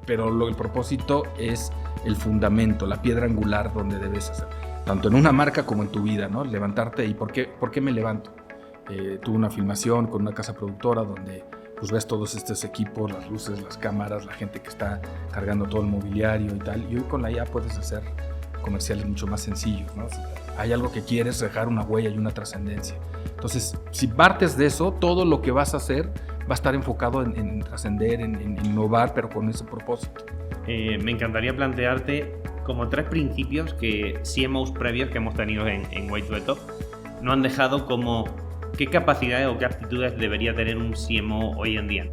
pero el propósito es el fundamento, la piedra angular donde debes hacer, tanto en una marca como en tu vida, ¿no? Levantarte y ¿por qué me levanto? Tuve una filmación con una casa productora donde pues ves todos estos equipos, las luces, las cámaras, la gente que está cargando todo el mobiliario y tal, y hoy con la IA puedes hacer comerciales mucho más sencillos, ¿no? Hay algo que quieres, dejar una huella y una trascendencia. Entonces, si partes de eso, todo lo que vas a hacer va a estar enfocado en trascender, en innovar, pero con ese propósito. Me encantaría plantearte como 3 principios que CMOs previos que hemos tenido en Way to the Top nos han dejado como qué capacidades o qué aptitudes debería tener un CMO hoy en día.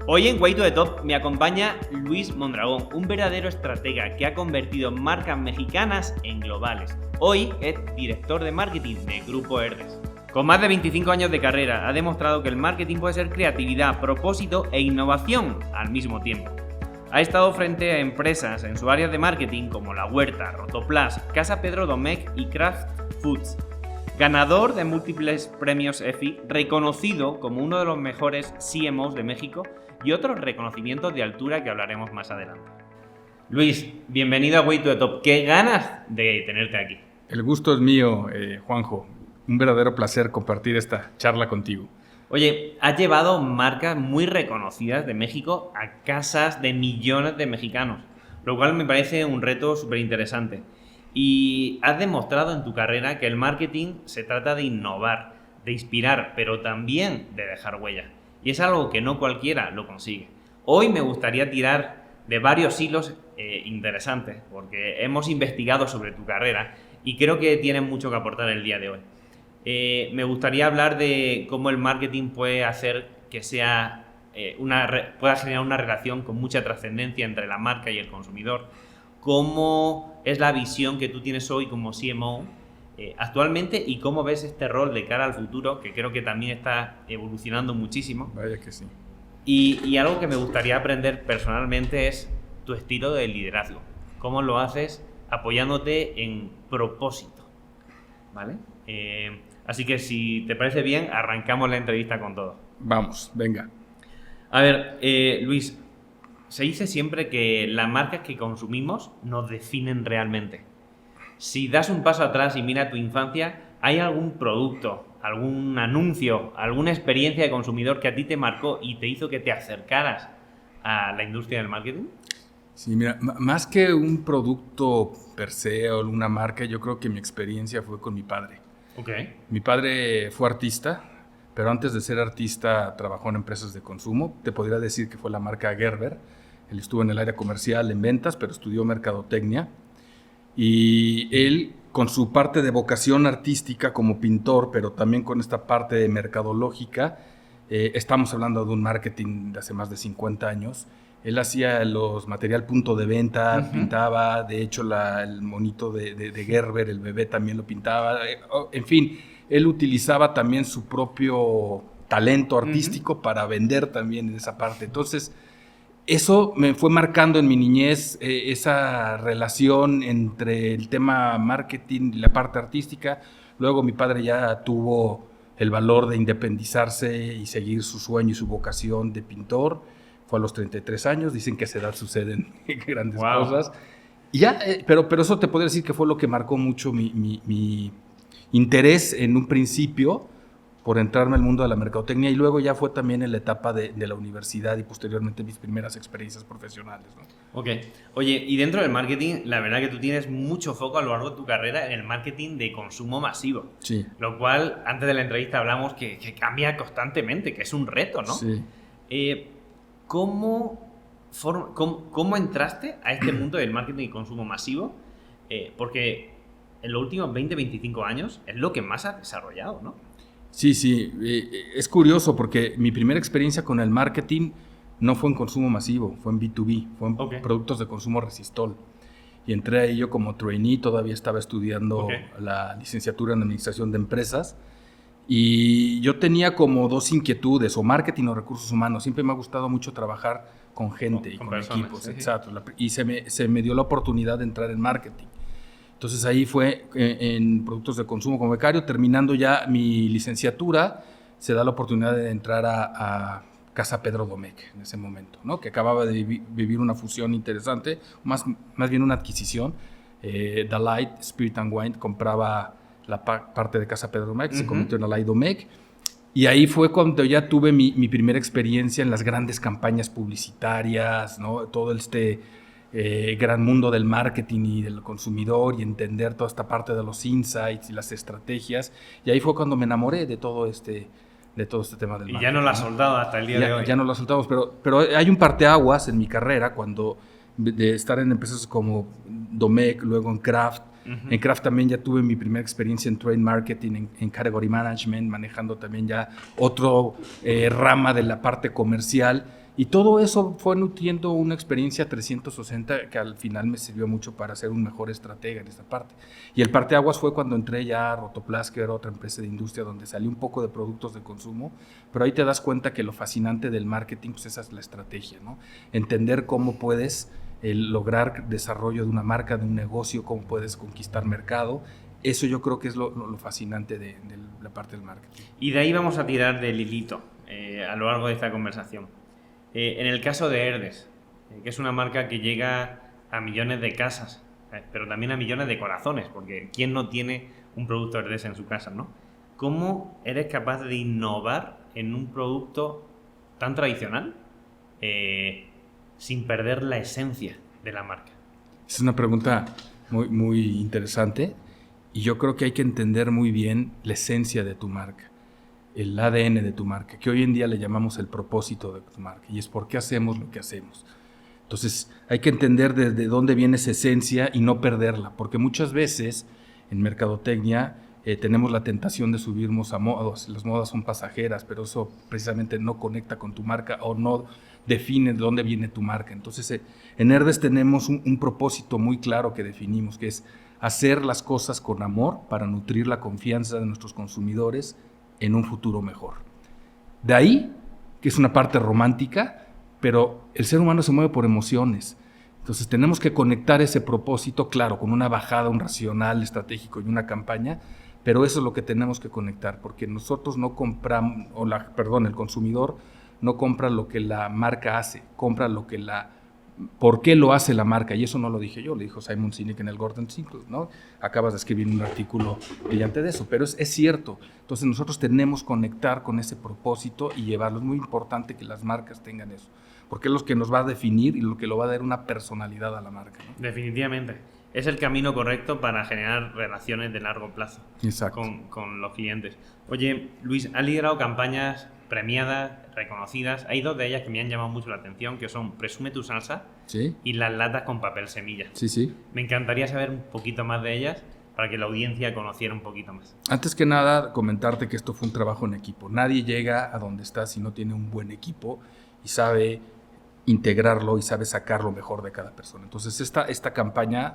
Hoy en Way to the Top me acompaña Luis Mondragón, un verdadero estratega que ha convertido marcas mexicanas en globales. Hoy es director de marketing de Grupo Herdez. Con más de 25 años de carrera, ha demostrado que el marketing puede ser creatividad, propósito e innovación al mismo tiempo. Ha estado frente a empresas en su área de marketing como La Huerta, Rotoplas, Casa Pedro Domecq y Kraft Foods. Ganador de múltiples premios EFI, reconocido como uno de los mejores CMOs de México y otros reconocimientos de altura que hablaremos más adelante. Luis, bienvenido a Way to the Top. ¡Qué ganas de tenerte aquí! El gusto es mío, Juanjo. Un verdadero placer compartir esta charla contigo. Oye, has llevado marcas muy reconocidas de México a casas de millones de mexicanos, lo cual me parece un reto súper interesante. Y has demostrado en tu carrera que el marketing se trata de innovar, de inspirar, pero también de dejar huella. Y es algo que no cualquiera lo consigue. Hoy me gustaría tirar de varios hilos interesantes, porque hemos investigado sobre tu carrera y creo que tienes mucho que aportar el día de hoy. Me gustaría hablar de cómo el marketing puede hacer que sea pueda generar una relación con mucha trascendencia entre la marca y el consumidor. Cómo es la visión que tú tienes hoy como CMO actualmente y cómo ves este rol de cara al futuro, que creo que también está evolucionando muchísimo. Vaya que sí. Y algo que me gustaría aprender personalmente es tu estilo de liderazgo. ¿Cómo lo haces apoyándote en propósito? ¿Vale? Así que si te parece bien, arrancamos la entrevista con todo. Vamos, venga. A ver, Luis, se dice siempre que las marcas que consumimos nos definen realmente. Si das un paso atrás y mira tu infancia, ¿hay algún producto, algún anuncio, alguna experiencia de consumidor que a ti te marcó y te hizo que te acercaras a la industria del marketing? Sí, mira, más que un producto per se o una marca, yo creo que mi experiencia fue con mi padre. Okay. Mi padre fue artista, pero antes de ser artista trabajó en empresas de consumo. Te podría decir que fue la marca Gerber. Él estuvo en el área comercial, en ventas, pero estudió mercadotecnia. Y él, con su parte de vocación artística como pintor, pero también con esta parte mercadológica, estamos hablando de un marketing de hace más de 50 años. Él hacía los material punto de venta, pintaba, de hecho el monito de Gerber, el bebé también lo pintaba, en fin, él utilizaba también su propio talento artístico para vender también en esa parte. Entonces, eso me fue marcando en mi niñez, esa relación entre el tema marketing y la parte artística. Luego mi padre ya tuvo el valor de independizarse y seguir su sueño y su vocación de pintor. Fue a los 33 años, dicen que a esa edad suceden grandes cosas. Y ya, pero eso te podría decir que fue lo que marcó mucho mi interés en un principio por entrarme al mundo de la mercadotecnia, y luego ya fue también en la etapa de la universidad y posteriormente mis primeras experiencias profesionales, ¿no? Ok. Oye, y dentro del marketing, la verdad que tú tienes mucho foco a lo largo de tu carrera en el marketing de consumo masivo. Sí. Lo cual, antes de la entrevista hablamos que cambia constantemente, que es un reto, ¿no? Sí. ¿Cómo entraste a este mundo del marketing y consumo masivo? Porque en los últimos 20-25 años es lo que más has desarrollado, ¿no? Sí, es curioso porque mi primera experiencia con el marketing no fue en consumo masivo, fue en B2B, fue en productos de consumo resistol. Y entré ahí yo como trainee, todavía estaba estudiando la licenciatura en administración de empresas. Y yo tenía como dos inquietudes, o marketing o recursos humanos. Siempre me ha gustado mucho trabajar con gente y con personas, equipos. Sí. Exacto. Y se me dio la oportunidad de entrar en marketing. Entonces ahí fue en productos de consumo como becario. Terminando ya mi licenciatura, se da la oportunidad de entrar a Casa Pedro Domecq en ese momento, ¿no? Que acababa de vivir una fusión interesante, más bien una adquisición. Delight Spirit and Wine compraba la parte de Casa Pedro Domecq, se convirtió en Delight Domecq. Y ahí fue cuando ya tuve mi primera experiencia en las grandes campañas publicitarias, ¿no? Todo gran mundo del marketing y del consumidor, y entender toda esta parte de los insights y las estrategias. Y ahí fue cuando me enamoré de todo este tema del marketing. Y ya no lo has soltado hasta el día de hoy. Ya no lo soltamos, pero hay un parteaguas en mi carrera cuando de estar en empresas como Domecq, luego en Kraft. En Kraft también ya tuve mi primera experiencia en trade marketing, en category management, manejando también ya otro rama de la parte comercial. Y todo eso fue nutriendo una experiencia 360 que al final me sirvió mucho para ser un mejor estratega en esta parte. Y el parteaguas fue cuando entré ya a Rotoplas, que era otra empresa de industria donde salí un poco de productos de consumo, pero ahí te das cuenta que lo fascinante del marketing, pues esa es la estrategia, ¿no? Entender cómo puedes lograr desarrollo de una marca, de un negocio, cómo puedes conquistar mercado. Eso yo creo que es lo fascinante de la parte del marketing. Y de ahí vamos a tirar del hilito a lo largo de esta conversación. En el caso de Herdez, que es una marca que llega a millones de casas, pero también a millones de corazones, porque ¿quién no tiene un producto Herdez en su casa, no? ¿Cómo eres capaz de innovar en un producto tan tradicional sin perder la esencia de la marca? Es una pregunta muy, muy interesante, y yo creo que hay que entender muy bien la esencia de tu marca, el ADN de tu marca, que hoy en día le llamamos el propósito de tu marca, y es por qué hacemos lo que hacemos. Entonces hay que entender desde dónde viene esa esencia y no perderla, porque muchas veces en mercadotecnia tenemos la tentación de subirnos a modas. Las modas son pasajeras, pero eso precisamente no conecta con tu marca o no define de dónde viene tu marca. Entonces en Herdez tenemos un propósito muy claro que definimos, que es hacer las cosas con amor para nutrir la confianza de nuestros consumidores en un futuro mejor. De ahí, que es una parte romántica, pero el ser humano se mueve por emociones. Entonces tenemos que conectar ese propósito, claro, con una bajada, un racional estratégico y una campaña, pero eso es lo que tenemos que conectar, porque nosotros no compramos, el consumidor no compra lo que la marca hace, compra por qué lo hace la marca, y eso no lo dije yo, lo dijo Simon Sinek en el Golden Circle, ¿no? Acabas de escribir un artículo brillante de eso, pero es cierto. Entonces nosotros tenemos que conectar con ese propósito y llevarlo. Es muy importante que las marcas tengan eso, porque es lo que nos va a definir y lo que lo va a dar una personalidad a la marca, ¿no? Definitivamente. Es el camino correcto para generar relaciones de largo plazo. Exacto. Con los clientes. Oye, Luis, has liderado campañas premiadas, reconocidas. Hay dos de ellas que me han llamado mucho la atención, que son Presume tu salsa, ¿sí?, y las latas con papel semilla. Sí, sí. Me encantaría saber un poquito más de ellas para que la audiencia conociera un poquito más. Antes que nada, comentarte que esto fue un trabajo en equipo. Nadie llega a donde está si no tiene un buen equipo y sabe integrarlo y sabe sacar lo mejor de cada persona. Entonces esta campaña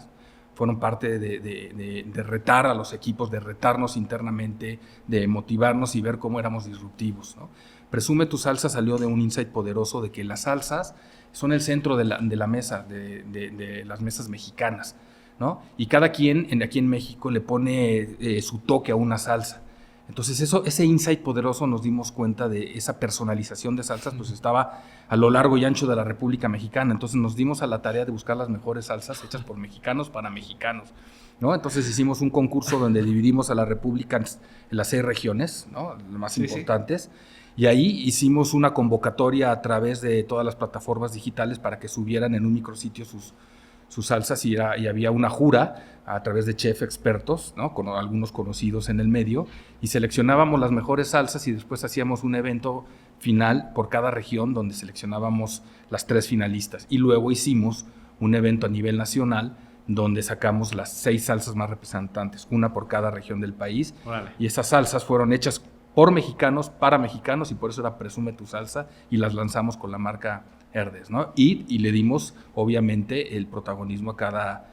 fueron parte de retar a los equipos, de retarnos internamente, de motivarnos y ver cómo éramos disruptivos, ¿no? Presume tu salsa salió de un insight poderoso de que las salsas son el centro de la mesa, de las mesas mexicanas, ¿no? Y cada quien aquí en México le pone su toque a una salsa. Entonces ese insight poderoso, nos dimos cuenta de esa personalización de salsas, pues estaba a lo largo y ancho de la República Mexicana. Entonces nos dimos a la tarea de buscar las mejores salsas hechas por mexicanos para mexicanos, ¿no? Entonces hicimos un concurso donde dividimos a la República en las 6 regiones, ¿no?, las más importantes. Sí. Y ahí hicimos una convocatoria a través de todas las plataformas digitales para que subieran en un micrositio sus salsas, y había una jura a través de chef expertos, ¿no?, con algunos conocidos en el medio, y seleccionábamos las mejores salsas y después hacíamos un evento final por cada región donde seleccionábamos las 3 finalistas, y luego hicimos un evento a nivel nacional donde sacamos las 6 salsas más representantes, una por cada región del país. Vale. Y esas salsas fueron hechas por mexicanos, para mexicanos, y por eso era Presume tu salsa, y las lanzamos con la marca Herdez, ¿no? Y le dimos, obviamente, el protagonismo a cada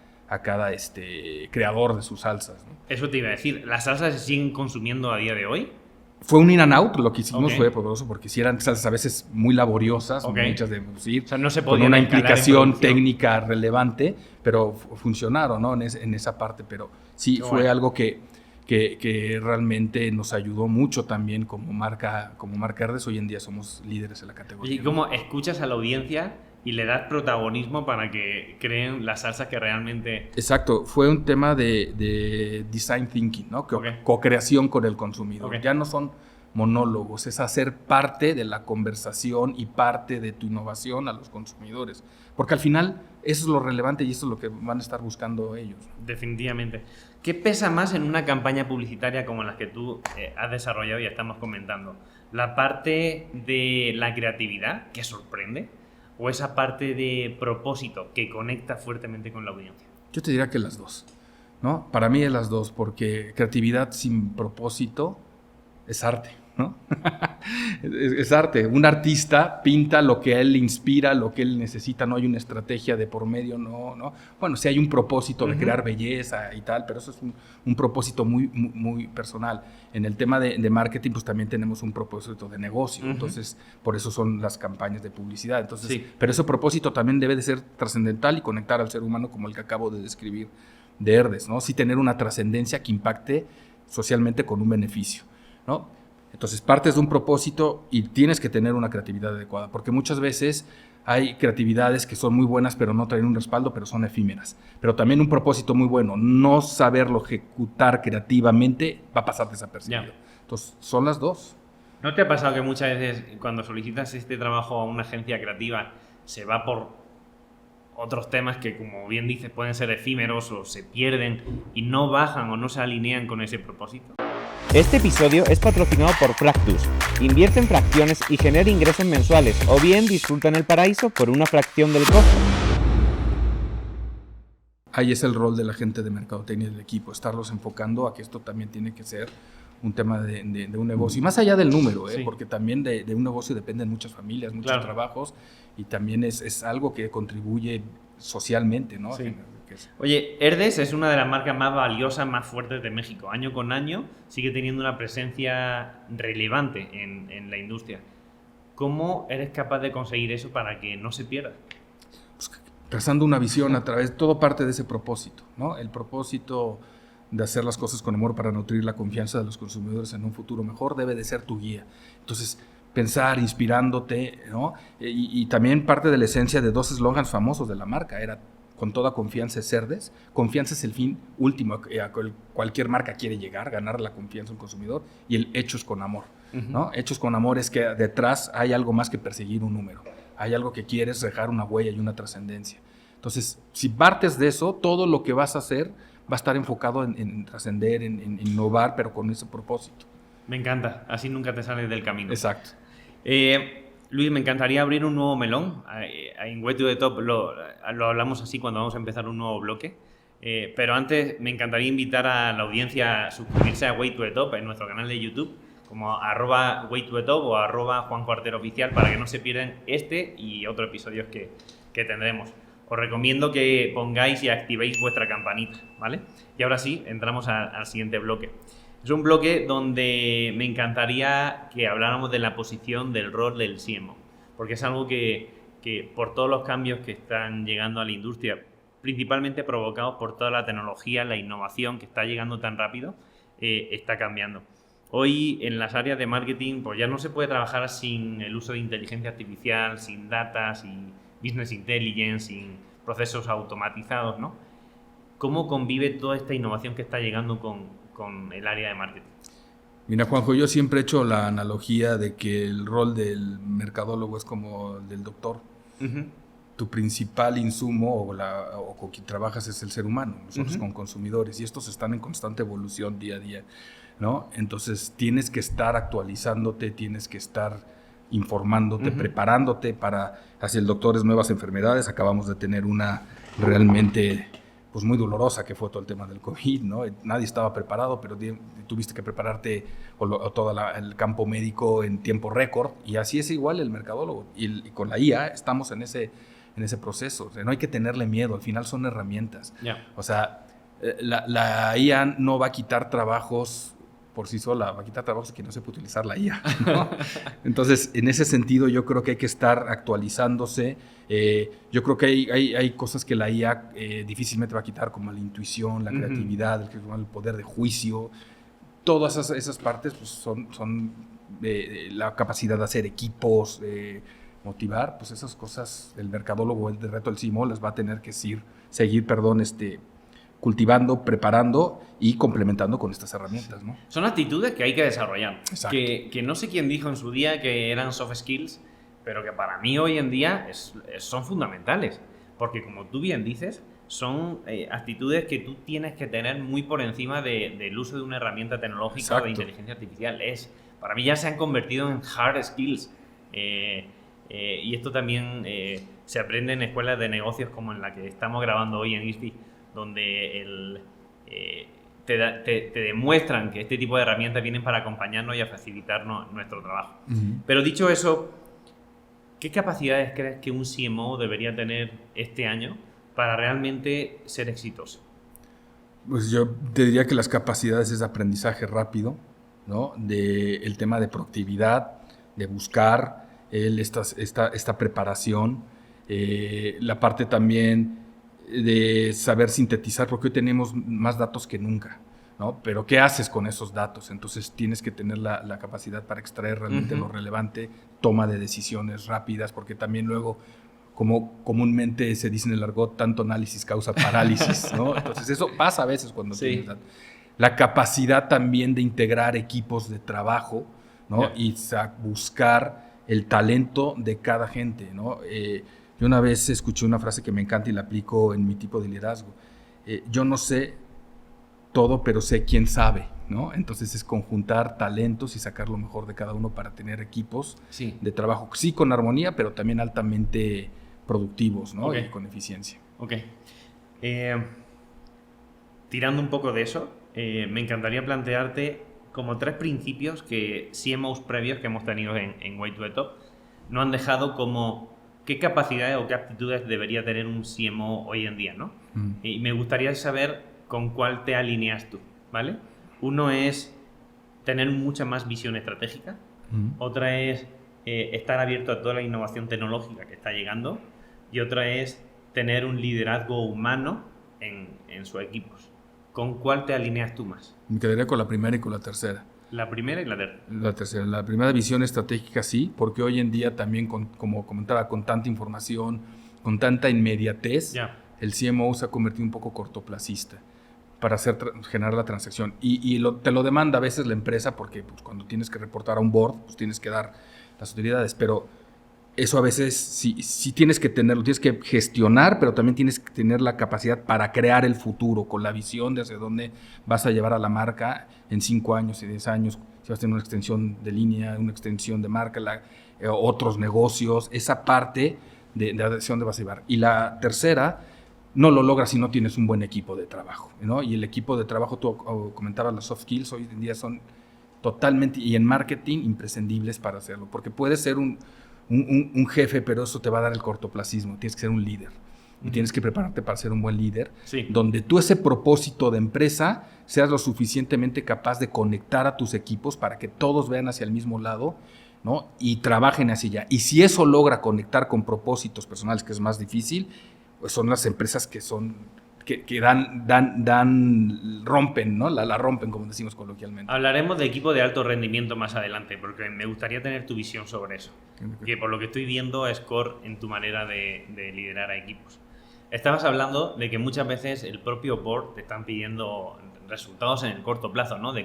creador de sus salsas, ¿no? Eso te iba a decir, ¿las salsas se siguen consumiendo a día de hoy? Fue un in and out, lo que hicimos fue poderoso, porque si eran salsas a veces muy laboriosas, muy hechas de producir, o sea, no se con una implicación técnica relevante, pero funcionaron, ¿no?, en esa parte. Pero sí, fue algo que que realmente nos ayudó mucho también como marca Herdes. Hoy en día somos líderes en la categoría. ¿Y cómo escuchas a la audiencia y le das protagonismo para que creen las salsas que realmente... Exacto, fue un tema de design thinking, ¿no? Co-creación con el consumidor. Ya no son monólogos, es hacer parte de la conversación y parte de tu innovación a los consumidores. Porque al final eso es lo relevante y eso es lo que van a estar buscando ellos. Definitivamente. ¿Qué pesa más en una campaña publicitaria como la que tú has desarrollado y estamos comentando? ¿La parte de la creatividad, que sorprende? ¿O esa parte de propósito que conecta fuertemente con la audiencia? Yo te diría que las dos, ¿no? Para mí es las dos, porque creatividad sin propósito es arte, ¿no? es arte. Un artista pinta lo que a él le inspira, lo que él necesita, no hay una estrategia de por medio, no. Bueno, sí hay un propósito de crear belleza y tal, pero eso es un propósito muy personal. En el tema de marketing, pues también tenemos un propósito de negocio, entonces por eso son las campañas de publicidad. Entonces, sí. Pero ese propósito también debe de ser trascendental y conectar al ser humano como el que acabo de describir de Herdes, ¿no? Sí tener una trascendencia que impacte socialmente con un beneficio, ¿no? Entonces partes de un propósito y tienes que tener una creatividad adecuada, porque muchas veces hay creatividades que son muy buenas pero no traen un respaldo, pero son efímeras. Pero también un propósito muy bueno, no saberlo ejecutar creativamente va a pasar desapercibido. Entonces son las dos. ¿No te ha pasado que muchas veces cuando solicitas este trabajo a una agencia creativa se va por otros temas que, como bien dices, pueden ser efímeros o se pierden y no bajan o no se alinean con ese propósito? Este episodio es patrocinado por Fractus. Invierte en fracciones y genera ingresos mensuales, o bien disfruta en el paraíso por una fracción del costo. Ahí es el rol de la gente de mercadotecnia y del equipo, estarlos enfocando a que esto también tiene que ser un tema de un negocio. Y más allá del número, sí. Porque también de un negocio dependen muchas familias, muchos trabajos, y también es algo que contribuye socialmente, ¿no? Sí. Oye, Herdes es una de las marcas más valiosas, más fuertes de México. Año con año sigue teniendo una presencia relevante en la industria. ¿Cómo eres capaz de conseguir eso para que no se pierda? Pues, trazando una visión a través, todo parte de ese propósito, ¿no? El propósito de hacer las cosas con amor para nutrir la confianza de los consumidores en un futuro mejor debe de ser tu guía. Entonces, pensar, inspirándote, ¿no? Y también parte de la esencia de dos eslogans famosos de la marca era: con toda confianza es Herdes. Confianza es el fin último a cualquier marca quiere llegar, ganar la confianza del consumidor, y el hechos con amor, ¿no? Hechos con amor es que detrás hay algo más que perseguir un número, hay algo que quieres dejar una huella y una trascendencia. Entonces, si partes de eso, todo lo que vas a hacer va a estar enfocado en trascender, en innovar, pero con ese propósito. Me encanta, así nunca te sales del camino. Exacto. Luis, me encantaría abrir un nuevo melón. En Way to the Top lo hablamos así cuando vamos a empezar un nuevo bloque. Pero antes me encantaría invitar a la audiencia a suscribirse a Way to the Top en nuestro canal de YouTube, como @Way to the Top o @JuanCuarteroOficial, para que no se pierdan este y otros episodios que tendremos. Os recomiendo que pongáis y activéis vuestra campanita, ¿vale? Y ahora sí, entramos al siguiente bloque. Es un bloque donde me encantaría que habláramos de la posición del rol del CMO, porque es algo que por todos los cambios que están llegando a la industria, principalmente provocados por toda la tecnología, la innovación que está llegando tan rápido, está cambiando. Hoy en las áreas de marketing pues ya no se puede trabajar sin el uso de inteligencia artificial, sin data, sin business intelligence, sin procesos automatizados, ¿no? ¿Cómo convive toda esta innovación que está llegando con el área de marketing? Mira, Juanjo, yo siempre he hecho la analogía de que el rol del mercadólogo es como el del doctor. Tu principal insumo o con quien trabajas es el ser humano, nosotros con consumidores, y estos están en constante evolución día a día, ¿no? Entonces tienes que estar actualizándote, tienes que estar informándote, preparándote para, hacia el doctor es nuevas enfermedades. Acabamos de tener una realmente pues muy dolorosa, que fue todo el tema del COVID, ¿no? Nadie estaba preparado, pero tuviste que prepararte o todo el campo médico en tiempo récord, y así es igual el mercadólogo. Y con la IA estamos en ese proceso. O sea, no hay que tenerle miedo, al final son herramientas. O sea, la IA no va a quitar trabajos por sí sola va a quitar trabajos que no sepa utilizar la IA, ¿no? Entonces, en ese sentido, yo creo que hay que estar actualizándose. Yo creo que hay cosas que la IA difícilmente va a quitar, como la intuición, la creatividad, el poder de juicio. Todas esas partes pues, son la capacidad de hacer equipos, motivar, pues esas cosas el mercadólogo, el de reto del CMO las va a tener que seguir, cultivando, preparando y complementando con estas herramientas, ¿no? Son actitudes que hay que desarrollar. Exacto. Que no sé quién dijo en su día que eran soft skills, pero que para mí hoy en día son fundamentales. Porque como tú bien dices, son actitudes que tú tienes que tener muy por encima del uso de una herramienta tecnológica. Exacto. O de inteligencia artificial. Para mí ya se han convertido en hard skills. Y esto también se aprende en escuelas de negocios como en la que estamos grabando hoy en ISTI, donde te demuestran que este tipo de herramientas vienen para acompañarnos y a facilitarnos nuestro trabajo. Pero dicho eso, ¿qué capacidades crees que un CMO debería tener este año para realmente ser exitoso? Pues yo te diría que las capacidades es aprendizaje rápido, ¿no? El tema de proactividad, de buscar esta preparación, la parte también de saber sintetizar, porque hoy tenemos más datos que nunca, ¿no? Pero ¿qué haces con esos datos? Entonces tienes que tener la capacidad para extraer realmente lo relevante, toma de decisiones rápidas, porque también luego, como comúnmente se dice en el argot, tanto análisis causa parálisis, ¿no? Entonces eso pasa a veces cuando tienes datos. La capacidad también de integrar equipos de trabajo, ¿no? Y buscar el talento de cada gente, ¿no? Yo una vez escuché una frase que me encanta y la aplico en mi tipo de liderazgo. Yo no sé todo, pero sé quién sabe, ¿no? Entonces es conjuntar talentos y sacar lo mejor de cada uno para tener equipos de trabajo, sí con armonía, pero también altamente productivos, ¿no? Y con eficiencia. Ok. Tirando un poco de eso, me encantaría plantearte como 3 principios que CMOs previos que hemos tenido en Way to the Top nos han dejado como qué capacidades o qué aptitudes debería tener un CMO hoy en día, ¿no? Y me gustaría saber con cuál te alineas tú, ¿vale? Uno es tener mucha más visión estratégica. Otra es estar abierto a toda la innovación tecnológica que está llegando. Y otra es tener un liderazgo humano en sus equipos. ¿Con cuál te alineas tú más? Me quedaría con la primera y con la tercera. La primera y la tercera. La tercera. La primera, visión estratégica, sí, porque hoy en día también, como comentaba, con tanta información, con tanta inmediatez, el CMO se ha convertido un poco cortoplacista para generar la transacción. Y te lo demanda a veces la empresa, porque pues, cuando tienes que reportar a un board, pues tienes que dar las utilidades, pero eso a veces sí tienes que tenerlo, tienes que gestionar, pero también tienes que tener la capacidad para crear el futuro, con la visión de hacia dónde vas a llevar a la marca en 5 años y 10 años, si vas a tener una extensión de línea, una extensión de marca, otros negocios, esa parte de adhesión de vas a llevar. Y la tercera, no lo logras si no tienes un buen equipo de trabajo, ¿no? Y el equipo de trabajo, tú comentabas las soft skills, hoy en día son totalmente, y en marketing, imprescindibles para hacerlo, porque puedes ser un jefe, pero eso te va a dar el cortoplacismo. Tienes que ser un líder y tienes que prepararte para ser un buen líder, donde tú ese propósito de empresa seas lo suficientemente capaz de conectar a tus equipos para que todos vean hacia el mismo lado, ¿no? Y trabajen hacia allá. Y si eso logra conectar con propósitos personales, que es más difícil, pues son las empresas que rompen, ¿no? La rompen, como decimos coloquialmente. Hablaremos de equipo de alto rendimiento más adelante, porque me gustaría tener tu visión sobre eso. Que por lo que estoy viendo es core en tu manera de liderar a equipos. Estabas hablando de que muchas veces el propio board te están pidiendo resultados en el corto plazo, ¿no? De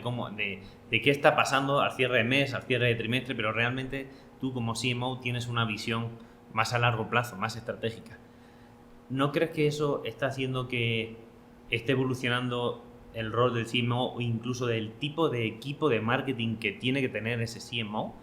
qué está pasando al cierre de mes, al cierre de trimestre, pero realmente tú como CMO tienes una visión más a largo plazo, más estratégica. ¿No crees que eso está haciendo que esté evolucionando el rol del CMO o incluso del tipo de equipo de marketing que tiene que tener ese CMO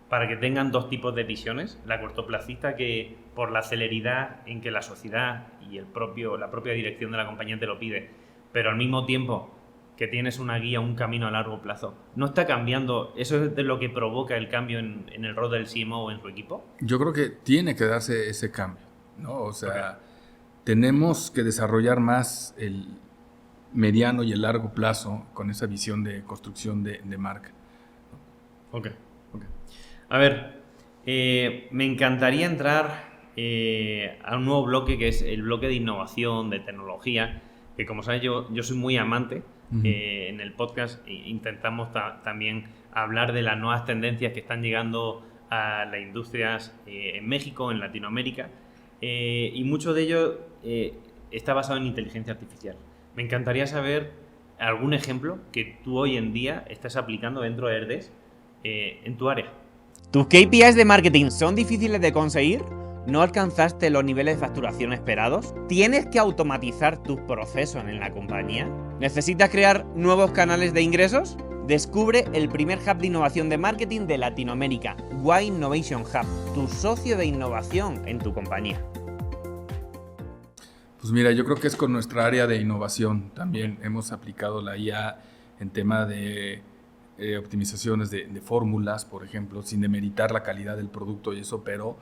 para que tengan 2 tipos de visiones? La cortoplacista, que por la celeridad en que la sociedad y la propia dirección de la compañía te lo pide, pero al mismo tiempo que tienes una guía, un camino a largo plazo. ¿No está cambiando? ¿Eso es de lo que provoca el cambio en el rol del CMO o en su equipo? Yo creo que tiene que darse ese cambio, ¿no? O sea, tenemos que desarrollar más mediano y el largo plazo con esa visión de construcción de marca. Ok. A ver, me encantaría entrar a un nuevo bloque que es el bloque de innovación, de tecnología, que como sabes yo soy muy amante. En el podcast intentamos también hablar de las nuevas tendencias que están llegando a las industrias en México, en Latinoamérica, y mucho de ello está basado en inteligencia artificial. Me encantaría saber algún ejemplo que tú hoy en día estás aplicando dentro de Herdes en tu área. ¿Tus KPIs de marketing son difíciles de conseguir? ¿No alcanzaste los niveles de facturación esperados? ¿Tienes que automatizar tus procesos en la compañía? ¿Necesitas crear nuevos canales de ingresos? Descubre el primer hub de innovación de marketing de Latinoamérica, Y Innovation Hub, tu socio de innovación en tu compañía. Pues mira, yo creo que es con nuestra área de innovación también. Hemos aplicado la IA en tema de optimizaciones de fórmulas, por ejemplo, sin demeritar la calidad del producto y eso, pero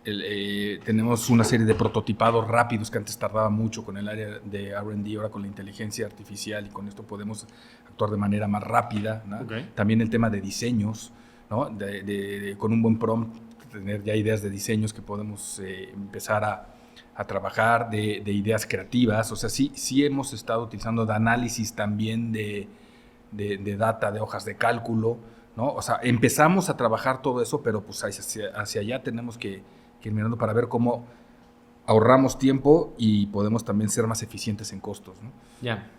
tenemos una serie de prototipados rápidos que antes tardaba mucho con el área de R&D, ahora con la inteligencia artificial, y con esto podemos actuar de manera más rápida, ¿no? Okay. También el tema de diseños, ¿no? Con un buen prompt, tener ya ideas de diseños que podemos empezar a trabajar, de ideas creativas. O sea, sí hemos estado utilizando de análisis también de data, de hojas de cálculo, ¿no? O sea, empezamos a trabajar todo eso, pero pues hacia allá tenemos que ir mirando para ver cómo ahorramos tiempo y podemos también ser más eficientes en costos, ¿no? Ya,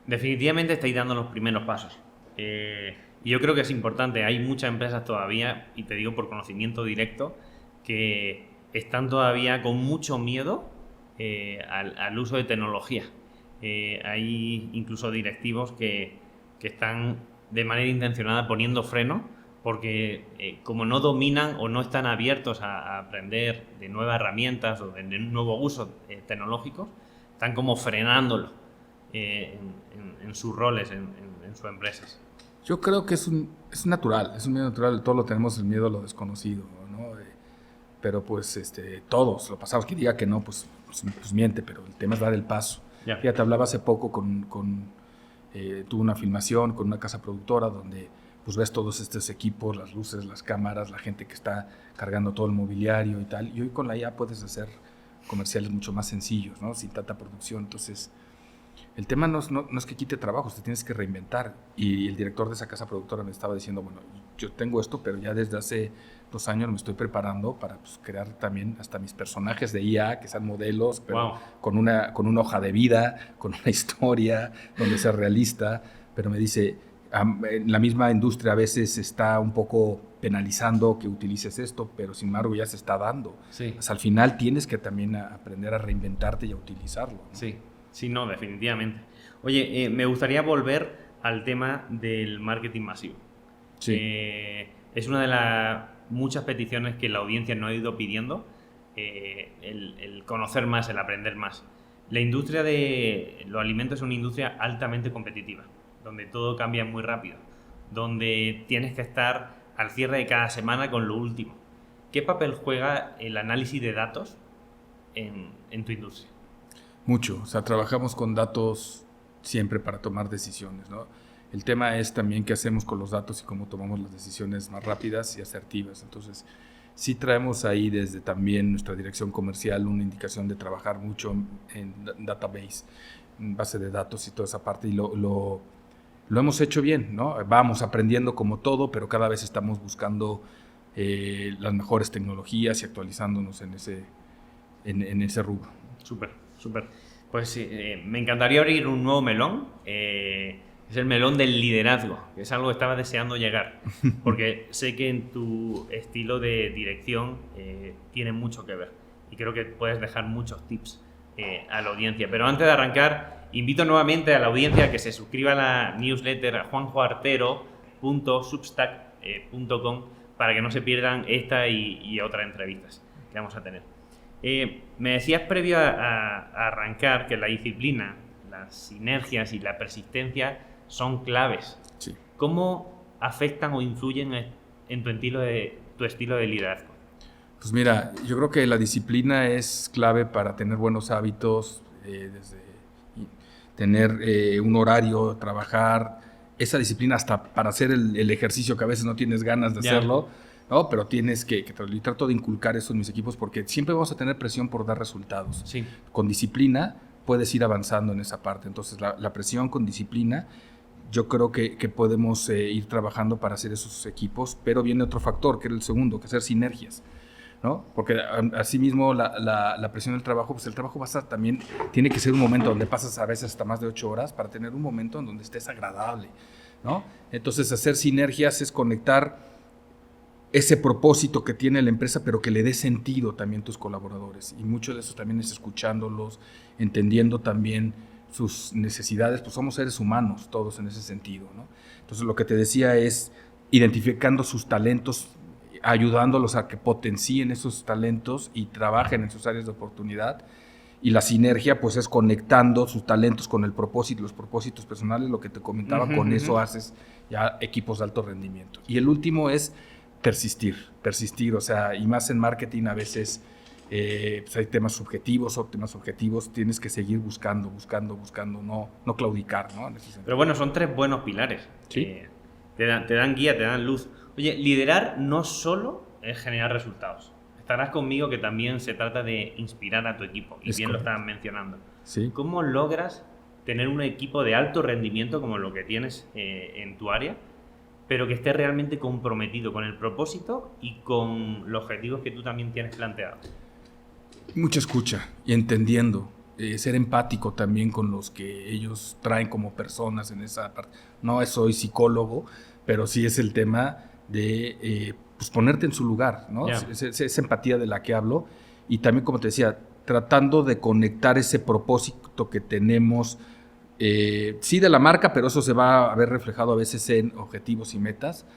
definitivamente estáis dando los primeros pasos. Y yo creo que es importante. Hay muchas empresas todavía, y te digo por conocimiento directo, que están todavía con mucho miedo al uso de tecnología. Hay incluso directivos que están de manera intencionada poniendo freno porque como no dominan o no están abiertos a aprender de nuevas herramientas o de nuevos usos tecnológicos, están como frenándolo en sus roles, en sus empresas. Yo creo que es natural, es un miedo natural, todos lo tenemos, el miedo a lo desconocido, ¿no? Pero pues todos lo pasamos, que diga que no, pues miente, pero el tema es dar el paso. Ya. Fíjate, hablaba hace poco tuve una filmación con una casa productora donde pues ves todos estos equipos, las luces, las cámaras, la gente que está cargando todo el mobiliario y tal, y hoy con la IA puedes hacer comerciales mucho más sencillos, ¿no? Sin tanta producción. Entonces el tema no es que quite trabajos, te tienes que reinventar. Y el director de esa casa productora me estaba diciendo, bueno, yo tengo esto, pero ya desde hace 2 años me estoy preparando para crear también hasta mis personajes de IA, que sean modelos, pero Wow. con una hoja de vida, con una historia, donde sea realista. Pero me dice, la misma industria a veces está un poco penalizando que utilices esto, pero sin embargo ya se está dando. Sí. Pues al final tienes que también aprender a reinventarte y a utilizarlo, ¿no? Sí, no, definitivamente. Oye, me gustaría volver al tema del marketing masivo. Sí. Es una de las muchas peticiones que la audiencia nos ha ido pidiendo, el conocer más, el aprender más. La industria de los alimentos es una industria altamente competitiva, donde todo cambia muy rápido, donde tienes que estar al cierre de cada semana con lo último. ¿Qué papel juega el análisis de datos en tu industria? Mucho, o sea, trabajamos con datos siempre para tomar decisiones, ¿no? El tema es también qué hacemos con los datos y cómo tomamos las decisiones más rápidas y asertivas. Entonces, sí traemos ahí desde también nuestra dirección comercial una indicación de trabajar mucho en database, en base de datos y toda esa parte, y lo hemos hecho bien, ¿no? Vamos aprendiendo como todo, pero cada vez estamos buscando las mejores tecnologías y actualizándonos en ese rubro. Súper. Pues sí, me encantaría abrir un nuevo melón. Es el melón del liderazgo, que es algo que estaba deseando llegar, porque sé que en tu estilo de dirección tiene mucho que ver y creo que puedes dejar muchos tips a la audiencia. Pero antes de arrancar, invito nuevamente a la audiencia a que se suscriba a la newsletter a juanjoartero.substack.com para que no se pierdan esta y otras entrevistas que vamos a tener. Me decías previo a arrancar que la disciplina, las sinergias y la persistencia son claves. Sí. ¿Cómo afectan o influyen en tu estilo de liderazgo? Pues mira, yo creo que la disciplina es clave para tener buenos hábitos, tener un horario, trabajar, esa disciplina hasta para hacer el ejercicio que a veces no tienes ganas de hacerlo, ¿no? Pero tienes que trato de inculcar eso en mis equipos porque siempre vamos a tener presión por dar resultados. Sí. Con disciplina puedes ir avanzando en esa parte. Entonces, la presión con disciplina, yo creo que podemos ir trabajando para hacer esos equipos, pero viene otro factor, que era el segundo, que es hacer sinergias, ¿no? Porque asimismo la presión del trabajo, pues el trabajo va a estar también, tiene que ser un momento donde pasas a veces hasta más de 8 horas para tener un momento en donde estés agradable, ¿no? Entonces, hacer sinergias es conectar ese propósito que tiene la empresa, pero que le dé sentido también a tus colaboradores. Y mucho de eso también es escuchándolos, entendiendo también sus necesidades, pues somos seres humanos todos en ese sentido, ¿no? Entonces, lo que te decía es identificando sus talentos, ayudándolos a que potencien esos talentos y trabajen en sus áreas de oportunidad. Y la sinergia, pues, es conectando sus talentos con el propósito, los propósitos personales, lo que te comentaba, con eso haces ya equipos de alto rendimiento. Y el último es persistir, o sea, y más en marketing a veces pues hay temas subjetivos, tienes que seguir buscando, no claudicar, ¿no? Pero bueno, son 3 buenos pilares. ¿Sí? Te dan guía, te dan luz. Oye, liderar no solo es generar resultados. Estarás conmigo que también se trata de inspirar a tu equipo, y bien correcto. Lo estabas mencionando. ¿Sí? ¿Cómo logras tener un equipo de alto rendimiento como lo que tienes en tu área, pero que esté realmente comprometido con el propósito y con los objetivos que tú también tienes planteados? Mucha escucha y entendiendo, ser empático también con los que ellos traen como personas en esa parte. No soy psicólogo, pero sí es el tema de pues ponerte en su lugar, ¿no? Yeah. Esa empatía de la que hablo, y también, como te decía, tratando de conectar ese propósito que tenemos, sí de la marca, pero eso se va a ver reflejado a veces en objetivos y metas,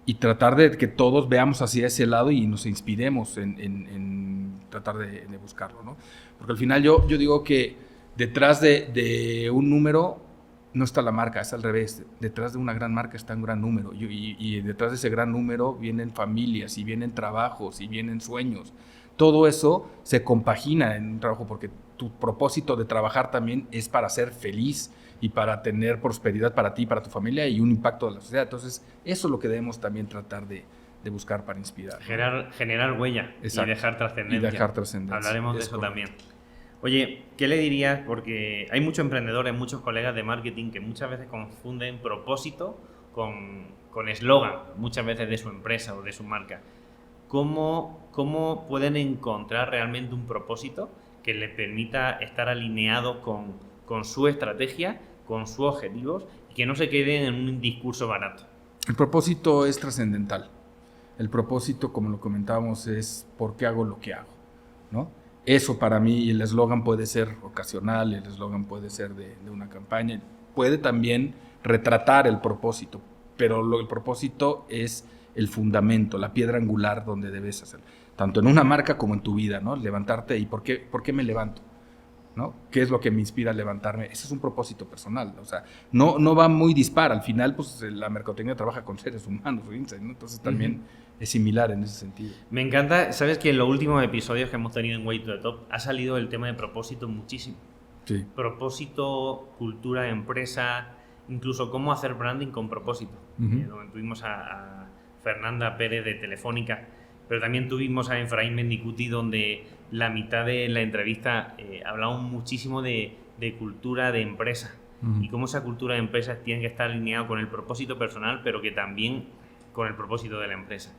y tratar de que todos veamos hacia ese lado y nos inspiremos en tratar de buscarlo, ¿no? Porque al final yo digo que detrás de un número no está la marca, es al revés. Detrás de una gran marca está un gran número, y detrás de ese gran número vienen familias, y vienen trabajos, y vienen sueños. Todo eso se compagina en un trabajo, porque tu propósito de trabajar también es para ser feliz y para tener prosperidad para ti, para tu familia, y un impacto de la sociedad. Entonces, eso es lo que debemos también tratar de buscar para inspirar, ¿no? Generar huella. Exacto. Y dejar trascendencia. Hablaremos de eso también. Oye, ¿qué le dirías? Porque hay muchos emprendedores, muchos colegas de marketing que muchas veces confunden propósito con eslogan, muchas veces de su empresa o de su marca. ¿Cómo pueden encontrar realmente un propósito que les permita estar alineados con su estrategia, con sus objetivos, y que no se queden en un discurso barato? El propósito es trascendental. El propósito, como lo comentábamos, es por qué hago lo que hago, ¿no? Eso para mí, y el eslogan puede ser ocasional, el eslogan puede ser de una campaña, puede también retratar el propósito, pero el propósito es el fundamento, la piedra angular donde debes hacer, tanto en una marca como en tu vida, ¿no? Levantarte y ¿por qué me levanto? ¿No? ¿Qué es lo que me inspira a levantarme? Ese es un propósito personal, o sea, no va muy dispar. Al final, pues la mercadotecnia trabaja con seres humanos, ¿no? Entonces también es similar en ese sentido. Me encanta, sabes que en los últimos episodios que hemos tenido en Way to the Top ha salido el tema de propósito muchísimo. Sí. Propósito, cultura de empresa, incluso cómo hacer branding con propósito. Donde tuvimos a Fernanda Pérez de Telefónica, pero también tuvimos a Efraín Mendicuti, donde la mitad de la entrevista hablamos muchísimo de cultura de empresa y cómo esa cultura de empresa tiene que estar alineada con el propósito personal, pero que también con el propósito de la empresa.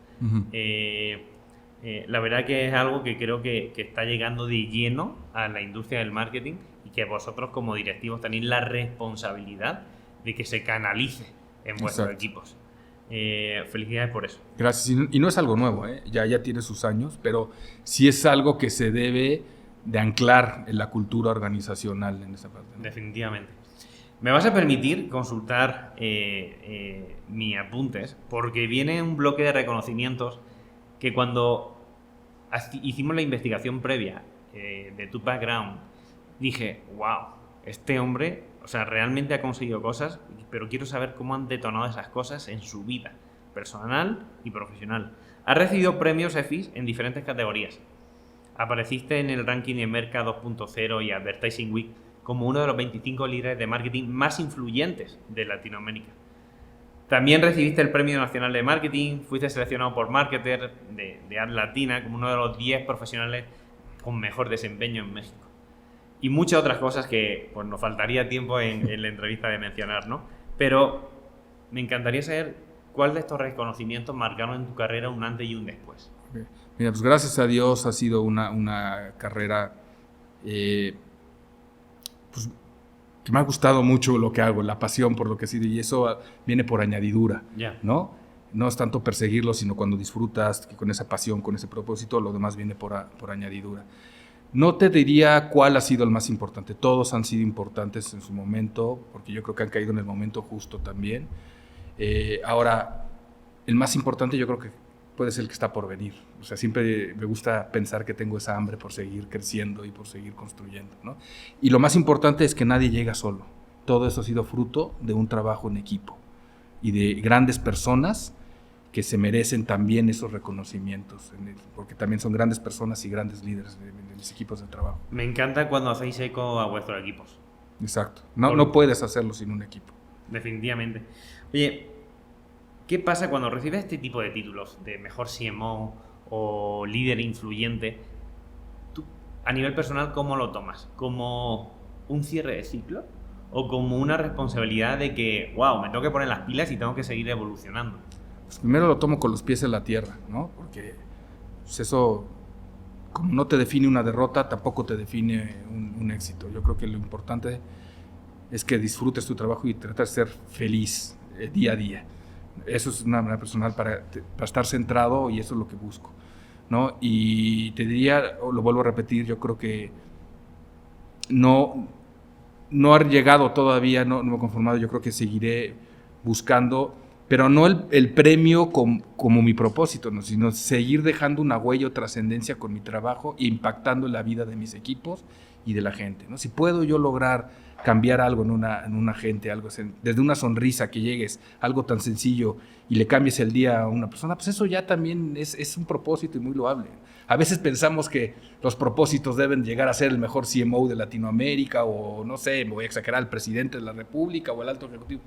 La verdad que es algo que creo que está llegando de lleno a la industria del marketing, y que vosotros como directivos tenéis la responsabilidad de que se canalice en vuestros equipos. Felicidades por eso. Gracias. Y no es algo nuevo, ya tiene sus años, pero sí es algo que se debe de anclar en la cultura organizacional en esa parte, ¿no? Definitivamente. Me vas a permitir consultar mis apuntes, porque viene un bloque de reconocimientos que cuando hicimos la investigación previa de tu background, dije, wow, este hombre, o sea, realmente ha conseguido cosas, pero quiero saber cómo han detonado esas cosas en su vida personal y profesional. Ha recibido premios EFIS en diferentes categorías. Apareciste en el ranking de Merca 2.0 y Advertising Week como uno de los 25 líderes de marketing más influyentes de Latinoamérica. También recibiste el Premio Nacional de Marketing, fuiste seleccionado por Marketer de Ad Latina como uno de los 10 profesionales con mejor desempeño en México. Y muchas otras cosas que pues, nos faltaría tiempo en la entrevista de mencionar, ¿no? Pero me encantaría saber cuál de estos reconocimientos marcaron en tu carrera un antes y un después. Okay. Mira, pues gracias a Dios ha sido una carrera pues, que me ha gustado mucho lo que hago, la pasión por lo que he sido, y eso viene por añadidura, ¿no? No es tanto perseguirlo, sino cuando disfrutas que con esa pasión, con ese propósito, lo demás viene por añadidura. No te diría cuál ha sido el más importante. Todos han sido importantes en su momento, porque yo creo que han caído en el momento justo también. Ahora, el más importante yo creo que puede ser el que está por venir. O sea, siempre me gusta pensar que tengo esa hambre por seguir creciendo y por seguir construyendo, ¿no? Y lo más importante es que nadie llega solo. Todo eso ha sido fruto de un trabajo en equipo y de grandes personas que se merecen también esos reconocimientos, porque también son grandes personas y grandes líderes de mis equipos de trabajo. Me encanta cuando hacéis eco a vuestros equipos. Exacto. No puedes hacerlo sin un equipo. Definitivamente. Oye, ¿qué pasa cuando recibes este tipo de títulos de mejor CMO o líder influyente? Tú, a nivel personal, ¿cómo lo tomas? ¿Como un cierre de ciclo? ¿O como una responsabilidad de que, wow, me tengo que poner las pilas y tengo que seguir evolucionando? Pues primero lo tomo con los pies en la tierra, ¿no? Porque pues eso, como no te define una derrota, tampoco te define un éxito. Yo creo que lo importante es que disfrutes tu trabajo y tratar de ser feliz día a día. Eso es una manera personal para estar centrado, y eso es lo que busco, ¿no? Y te diría, lo vuelvo a repetir, yo creo que no ha llegado todavía, no me he conformado, yo creo que seguiré buscando, pero no el premio como mi propósito, ¿no? Sino seguir dejando una huella o trascendencia con mi trabajo e impactando en la vida de mis equipos y de la gente, ¿no? Si puedo yo lograr cambiar algo en una gente, algo desde una sonrisa que llegues, algo tan sencillo, y le cambies el día a una persona, pues eso ya también es un propósito y muy loable. A veces pensamos que los propósitos deben llegar a ser el mejor CMO de Latinoamérica, o no sé, me voy a exagerar, el presidente de la República o el alto ejecutivo.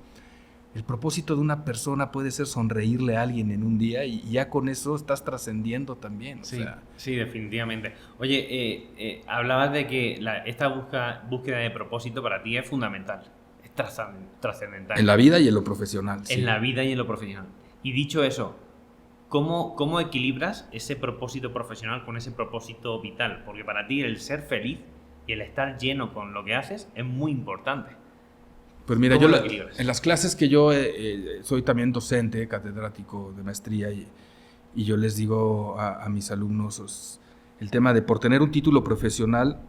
El propósito de una persona puede ser sonreírle a alguien en un día, y ya con eso estás trascendiendo también. Sí, definitivamente. Oye, hablabas de que esta búsqueda de propósito para ti es fundamental, es trascendental. En la vida y en lo profesional. En la vida y en lo profesional. Y dicho eso, ¿cómo equilibras ese propósito profesional con ese propósito vital? Porque para ti el ser feliz y el estar lleno con lo que haces es muy importante. Pues mira, yo en las clases que yo soy también docente, catedrático de maestría, y yo les digo a mis alumnos, el tema de por tener un título profesional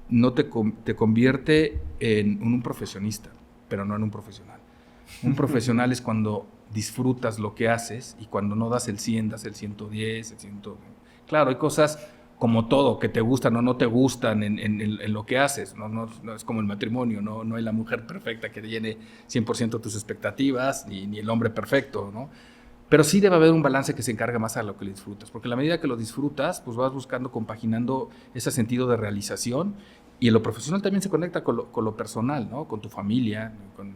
no te convierte en un profesionista, pero no en un profesional. Un profesional es cuando disfrutas lo que haces, y cuando no das el 100, das el 110, el 100. Claro, hay cosas como todo, que te gustan o no te gustan en lo que haces, no es como el matrimonio, no hay la mujer perfecta que llene 100% tus expectativas, ni el hombre perfecto, ¿no? Pero sí debe haber un balance que se encarga más a lo que le disfrutas, porque a la medida que lo disfrutas, pues vas buscando, compaginando ese sentido de realización, y en lo profesional también se conecta con lo personal, ¿no? Con tu familia, con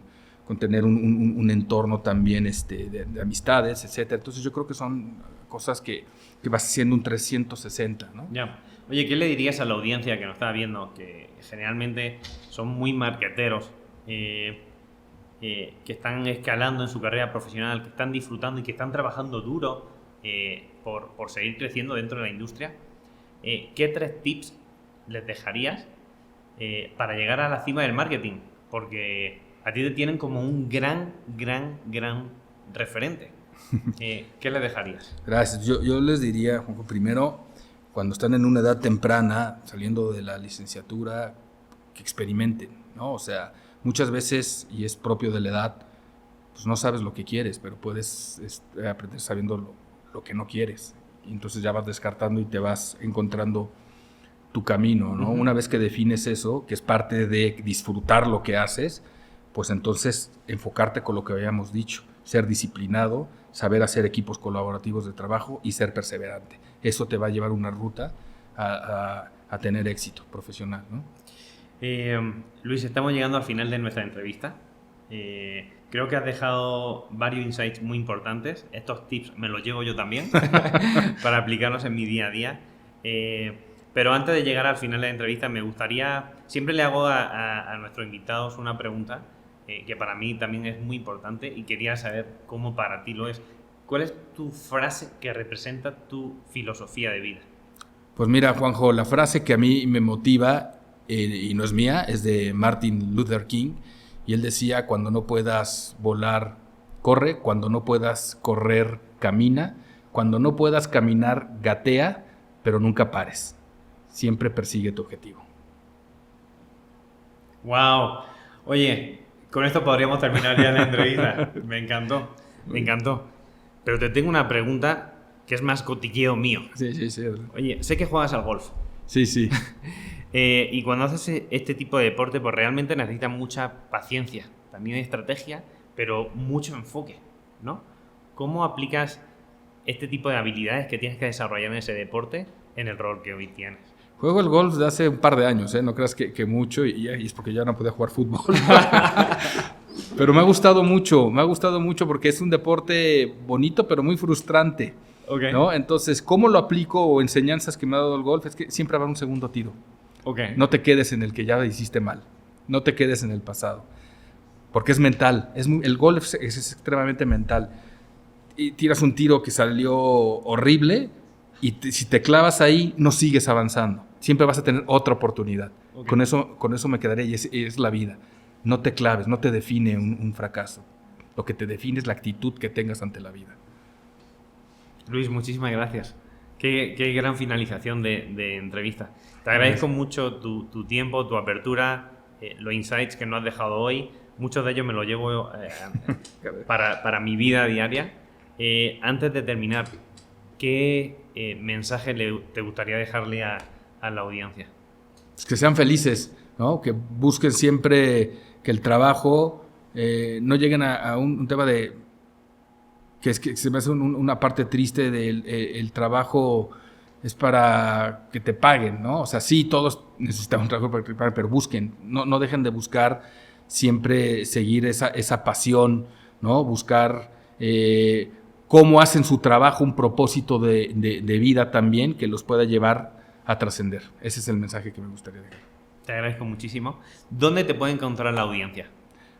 tener un entorno también de amistades, etcétera. Entonces yo creo que son cosas que vas haciendo un 360, ¿no? Ya. Oye, ¿qué le dirías a la audiencia que nos está viendo, que generalmente son muy marketeros, que están escalando en su carrera profesional, que están disfrutando y que están trabajando duro por seguir creciendo dentro de la industria? ¿Qué 3 tips les dejarías para llegar a la cima del marketing? Porque a ti te tienen como un gran referente. ¿Qué le dejarías? Gracias. Yo les diría, Juanjo, primero, cuando están en una edad temprana, saliendo de la licenciatura, que experimenten, ¿no? O sea, muchas veces, y es propio de la edad, pues no sabes lo que quieres, pero puedes aprender sabiendo lo que no quieres. Y entonces ya vas descartando y te vas encontrando tu camino, ¿no? Uh-huh. Una vez que defines eso, que es parte de disfrutar lo que haces, pues entonces enfocarte con lo que habíamos dicho, ser disciplinado, saber hacer equipos colaborativos de trabajo y ser perseverante. Eso te va a llevar una ruta a tener éxito profesional, ¿no? Luis, estamos llegando al final de nuestra entrevista. Creo que has dejado varios insights muy importantes. Estos tips me los llevo yo también para aplicarlos en mi día a día. Pero antes de llegar al final de la entrevista, me gustaría... Siempre le hago a nuestros invitados una pregunta que para mí también es muy importante y quería saber cómo para ti lo es. ¿Cuál es tu frase que representa tu filosofía de vida? Pues mira, Juanjo, la frase que a mí me motiva, y no es mía, es de Martin Luther King, y él decía: cuando no puedas volar, corre; cuando no puedas correr, camina; cuando no puedas caminar, gatea, pero nunca pares. Siempre persigue tu objetivo. ¡Wow! Oye, con esto podríamos terminar ya la entrevista. Me encantó, me encantó. Pero te tengo una pregunta que es más cotilleo mío. Sí. Oye, sé que juegas al golf. Sí. Y cuando haces este tipo de deporte, pues realmente necesitas mucha paciencia, también estrategia, pero mucho enfoque, ¿no? ¿Cómo aplicas este tipo de habilidades que tienes que desarrollar en ese deporte en el rol que hoy tienes? Juego el golf de hace un par de años, no creas que mucho, y es porque ya no podía jugar fútbol. Pero me ha gustado mucho porque es un deporte bonito, pero muy frustrante. Okay. ¿No? Entonces, ¿cómo lo aplico o enseñanzas que me ha dado el golf? Es que siempre habrá un segundo tiro. Okay. No te quedes en el que ya hiciste mal. No te quedes en el pasado. Porque es mental. El golf es extremadamente mental. Y tiras un tiro que salió horrible y si te clavas ahí, no sigues avanzando. Siempre vas a tener otra oportunidad. Okay. Con eso me quedaré, y es la vida. No te claves, no te define un fracaso. Lo que te define es la actitud que tengas ante la vida. Luis, muchísimas gracias. Qué gran finalización de entrevista. Te agradezco mucho tu tiempo, tu apertura, los insights que nos has dejado hoy. Muchos de ellos me los llevo para mi vida diaria. Antes de terminar, ¿qué mensaje te gustaría dejarle a la audiencia? Es que sean felices, ¿no? Que busquen siempre que el trabajo no lleguen a un tema de... que se me hace una parte triste del el trabajo es para que te paguen, ¿no? O sea, sí, todos necesitamos un trabajo para que te paguen, pero busquen, no dejen de buscar siempre seguir esa pasión, ¿no? Buscar cómo hacen su trabajo un propósito de vida también que los pueda llevar a trascender. Ese es el mensaje que me gustaría dejar. Te agradezco muchísimo. ¿Dónde te puede encontrar la audiencia?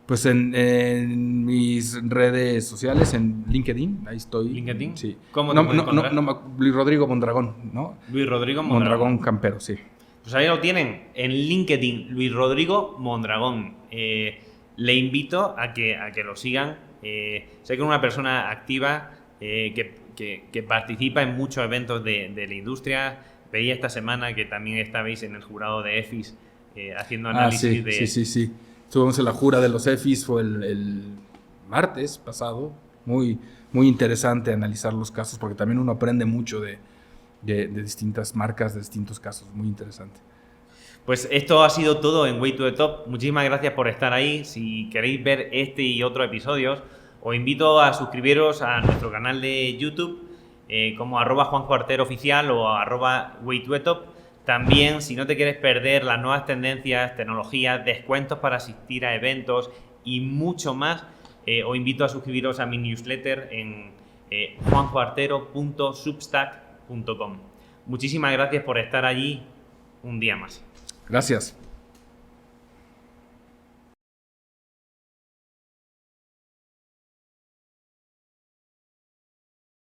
Pues en mis redes sociales, en LinkedIn, ahí estoy. ¿LinkedIn? Sí. ¿Cómo te puede encontrar? Luis Rodrigo Mondragón, ¿no? Luis Rodrigo Mondragón Campero, sí. Pues ahí lo tienen, en LinkedIn, Luis Rodrigo Mondragón. Le invito a que lo sigan. Sé que es una persona activa que participa en muchos eventos de la industria. Veía esta semana que también estabais en el jurado de EFIS haciendo análisis de... Sí. Estuvimos en la jura de los EFIS, fue el martes pasado. Muy interesante analizar los casos, porque también uno aprende mucho de distintas marcas, de distintos casos. Muy interesante. Pues esto ha sido todo en Way to the Top. Muchísimas gracias por estar ahí. Si queréis ver este y otros episodios, os invito a suscribiros a nuestro canal de YouTube como @JuanjoArteroOficial o @Way to the Top. También, si no te quieres perder las nuevas tendencias, tecnologías, descuentos para asistir a eventos y mucho más, os invito a suscribiros a mi newsletter en juanjoartero.substack.com. Muchísimas gracias por estar allí un día más. Gracias.